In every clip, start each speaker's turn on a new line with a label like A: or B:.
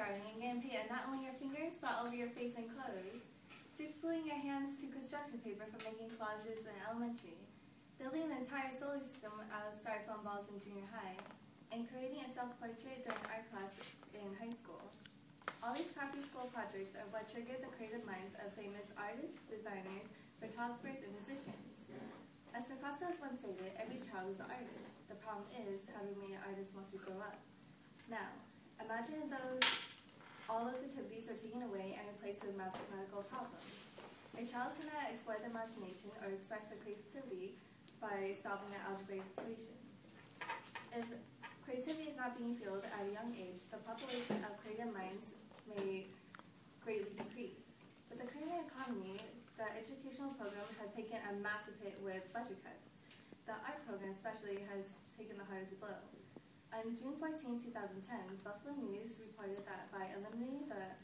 A: gardening and paint not only your fingers but over your face and clothes, supergluing your hands to construction paper for making collages in elementary, building an entire solar system out of styrofoam balls in junior high, and creating a self-portrait during art class in high school. All these crafty school projects are what triggered the creative minds of famous artists, designers, photographers, and musicians. As Picasso has once stated, every child is an artist. The problem is how to remain an artist once we grow up. Now, imagine all those activities are taken away and replaced with mathematical problems. A child cannot explore their imagination or express their creativity by solving an algebraic equation. If creativity is not being fueled at a young age, the population of creative minds may greatly decrease. With the current economy, the educational program has taken a massive hit with budget cuts. The art program especially has taken the hardest blow. On June 14, 2010, Buffalo News reported that by eliminating the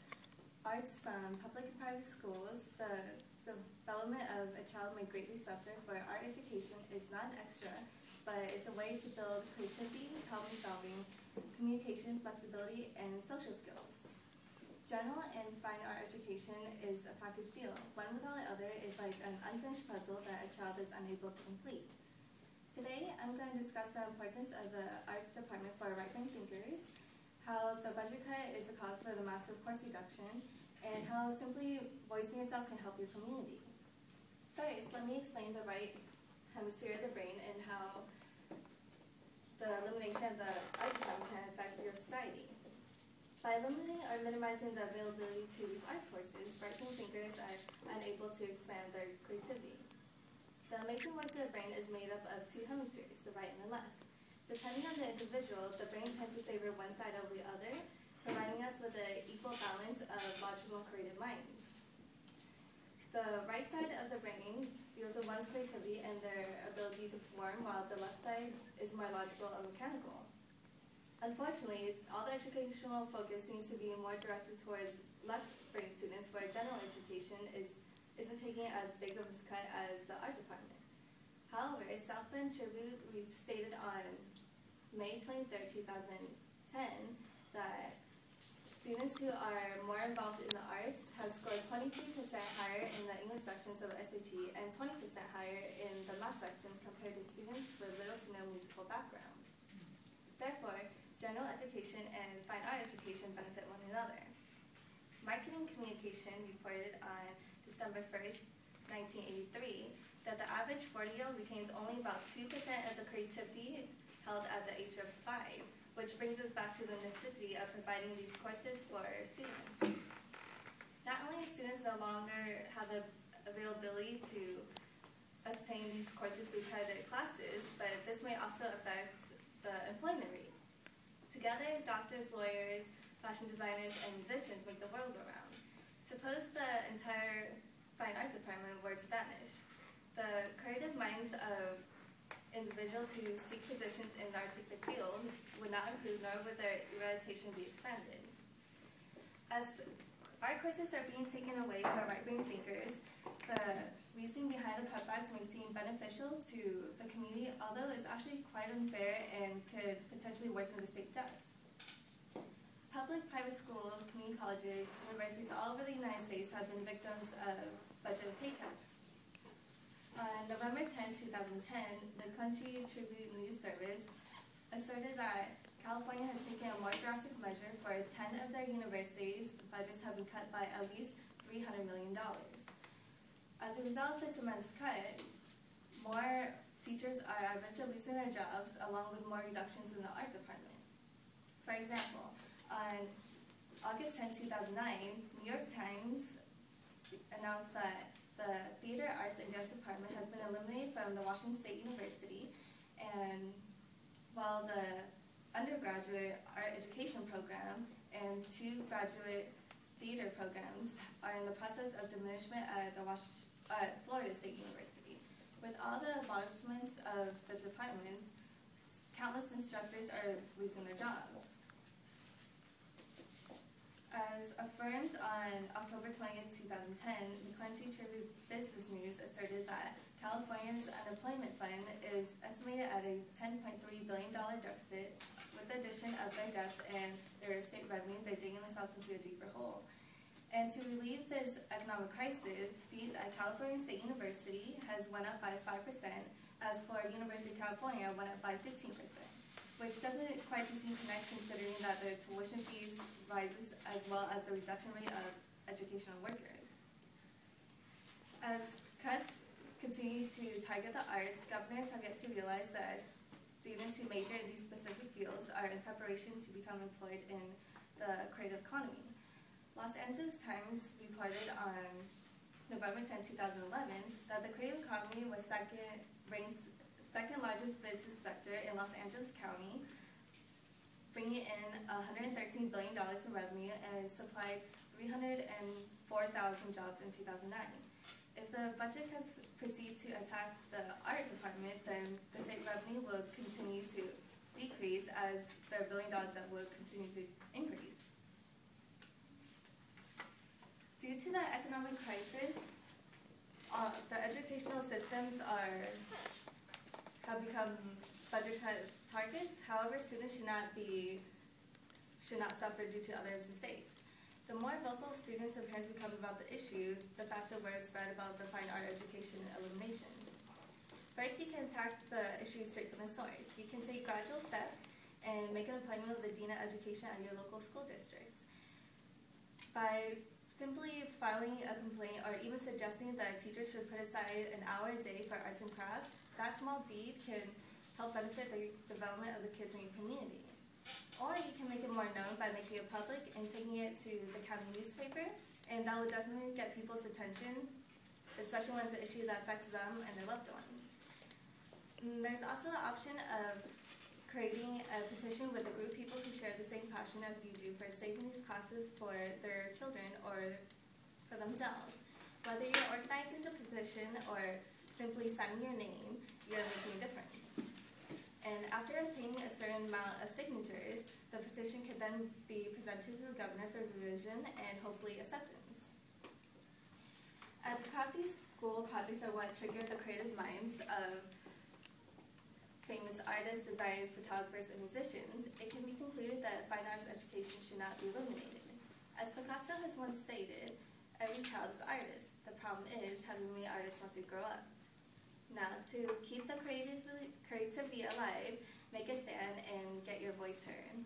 A: arts from public and private schools, the development of a child may greatly suffer, for art education is not an extra, but it's a way to build creativity, problem solving, communication, flexibility, and social skills. General and fine art education is a package deal. One without the other is like an unfinished puzzle that a child is unable to complete. Today, I'm going to discuss the importance of the art department for right-brain thinkers, how the budget cut is the cause for the massive course reduction, and how simply voicing yourself can help your community. First, let me explain the right hemisphere of the brain and how the elimination of the art department can affect your society. By limiting or minimizing the availability to these art courses, right-brain thinkers are unable to expand their creativity. The amazing works of the brain is made up of two hemispheres, the right and the left. Depending on the individual, the brain tends to favor one side over the other, providing us with an equal balance of logical and creative minds. The right side of the brain deals with one's creativity and their ability to perform, while the left side is more logical and mechanical. Unfortunately, all the educational focus seems to be more directed towards left-brain students, where general education isn't taking as big of a cut as the art department. However, South Bend Tribune stated on May 23, 2010, that students who are more involved in the arts have scored 23% higher in the English sections of SAT and 20% higher in the math sections compared to students with little to no musical background. Therefore, general education and fine art education benefit one another. Marketing Communication reported on December 1st, 1983, that the average 40-year-old retains only about 2% of the creativity held at the age of 5, which brings us back to the necessity of providing these courses for students. Not only do students no longer have the availability to obtain these courses through accredited classes, but this may also affect the employment rate. Together, doctors, lawyers, fashion designers, and musicians make the world go round. Suppose the entire fine art department were to vanish. The creative minds of individuals who seek positions in the artistic field would not improve, nor would their eradication be expanded. As art courses are being taken away from right-brain thinkers, the reasoning behind the cutbacks may seem beneficial to the community, although it's actually quite unfair and could potentially worsen the state jobs. Public, private schools, community colleges, universities all over the United States have been victims of budget pay cuts. On November 10, 2010, the McClatchy Tribune News Service asserted that California has taken a more drastic measure for 10 of their universities' budgets have been cut by at least $300 million. As a result of this immense cut, more teachers are at risk of losing their jobs, along with more reductions in the art department. For example, on August 10, 2009, New York Times announced that the Theater, Arts, and Dance Department has been eliminated from the Washington State University, and while the undergraduate art education program and 2 graduate theater programs are in the process of diminishment at the Florida State University. With all the abolishments of the departments, countless instructors are losing their jobs. As affirmed on October 20th, 2010, McClatchy Tribune Business News asserted that California's unemployment fund is estimated at a $10.3 billion deficit with the addition of their depth and their state revenue, they're digging themselves into a deeper hole. And to relieve this economic crisis, fees at California State University has went up by 5%, as for University of California went up by 15%, which doesn't quite seem to connect considering that the tuition fees rises as well as the reduction rate of educational workers. As cuts continue to target the arts, governors have yet to realize that students who major in these specific fields are in preparation to become employed in the creative economy. Los Angeles Times reported on November 10, 2011, that the creative economy was ranked second largest business sector in Los Angeles County, bringing in $113 billion in revenue and supplied 304,000 jobs in 2009. If the budget cuts proceed to attack the art department, then the state revenue will continue to decrease as their billion-dollar debt will continue to increase. Due to the economic crisis, the educational systems have become budget cut targets. However, students should not suffer due to others' mistakes. The more vocal students and parents become about the issue, the faster word is spread about the fine art education elimination. First, you can attack the issue straight from the source. You can take gradual steps and make an appointment with the Dean of Education at your local school district. By simply filing a complaint or even suggesting that teachers should put aside an hour a day for arts and crafts, that small deed can help benefit the development of the kids in your community. Or you can make it more known by making it public and taking it to the county newspaper, and that will definitely get people's attention, especially when it's an issue that affects them and their loved ones. There's also the option of creating a petition with a group of people who share the same passion as you do for saving these classes for their children or for themselves. Whether you're organizing the petition or simply signing your name, you're making a difference. And after obtaining a certain amount of signatures, the petition can then be presented to the governor for revision and hopefully acceptance. As crafty school projects are what trigger the creative minds of famous artists, designers, photographers, and musicians, it can be concluded that fine arts education should not be eliminated. As Picasso has once stated, every child is an artist. The problem is, how do we make artists once we grow up? Now, to keep the creativity alive, make a stand and get your voice heard.